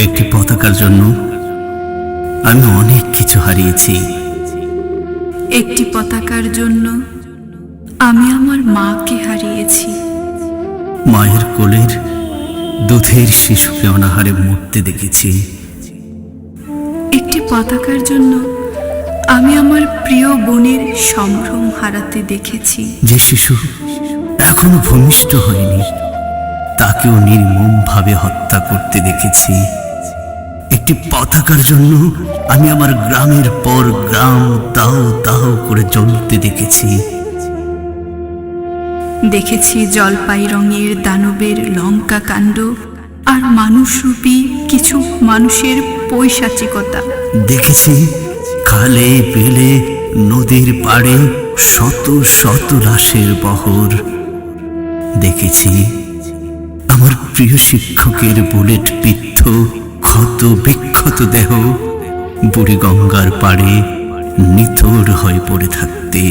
একটি পতাকার জন্য আমি অনেক কিছু হারিয়েছি। একটি পতাকার জন্য আমি আমার মাকে হারিয়েছি। মায়ের কোলের দুধের শিশুকে অনাহারে মরতে দেখেছি। একটি পতাকার জন্য আমি আমার প্রিয় বোনের সম্ভ্রম হারাতে দেখেছি। যে শিশু এখনো ভূমিষ্ঠ হয়নি তাকেও নির্মমভাবে হত্যা করতে দেখেছি। একটি পতাকার জন্য আমি আমার গ্রামের পর গ্রাম দাও দাও করে জ্বলতে দেখেছি। দেখেছি জলপাই রঙের দানবের লঙ্কা কাণ্ড আর মানুষরূপী কিছু মানুষের পৈশাচিকতা। দেখেছি খালে বিলে নদীর পাড়ে শত শত লাশের বহর। দেখেছি আমার প্রিয় শিক্ষকের বুলেট বিদ্ধ ক্ষত বিক্ষত দেহ বুড়ি গঙ্গার পাড়ে নিথর হয়ে পড়ে থাকতে।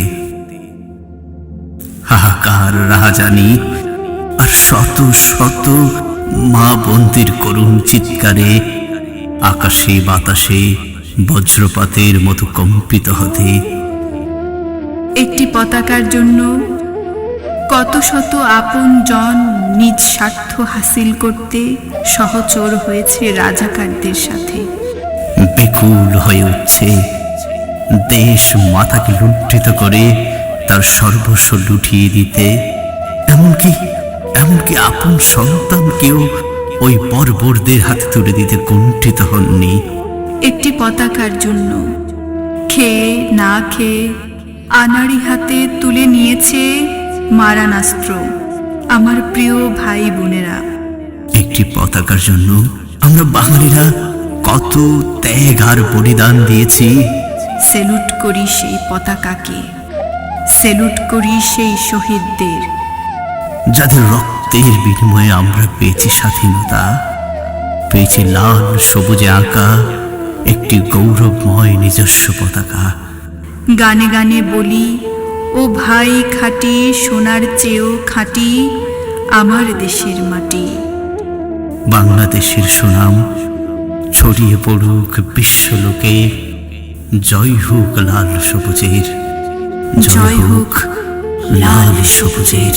হাহাকার রাহাজানি আর শত শত মা বোনদের করুণ চিৎকারে আকাশে বাতাসে বজ্রপাতের মতো কম্পিত হতে। একটি পতাকার জন্য কত শত আপন জন নিজ স্বার্থ হাসিল করতে সহচর হয়েছে রাজাকারদের সাথে। বিকুল হয়ে উঠছে দেশ মাথাকে লুণ্ঠিত করে তার সর্বস্ব লুঠিয়ে দিতে। এমনকি আপন সন্তানকেও ওই বর্বরদের হাতে তুলে দিতে কুণ্ঠিত হননি। একটি পতাকার জন্য খেয়ে না খেয়ে আনাড়ি হাতে তুলে নিয়েছে মারানাস্ত্র আমার প্রিয় ভাই বোনেরা। একটি পতাকার জন্য আমরা বাঙালিরা কত ত্যাগ আর বলিদান দিয়েছি। সেলুট করি সেই পতাকাকে, সেলুট করি সেই শহীদদের, যাদের রক্তের বিনিময়ে আমরা পেয়েছি স্বাধীনতা, পেয়েছি লাল সবুজে আঁকা একটি গৌরবময় নিজস্ব পতাকা। গানে গানে বলি, ও ভাই খাঁটি সোনার চেয়েও খাঁটি আমার দেশের মাটি। বাংলাদেশের সুনাম ছড়িয়ে পড়ুক বিশ্বলোকে। জয় হোক লাল সবুজের, জয় হোক লাল সবুজের।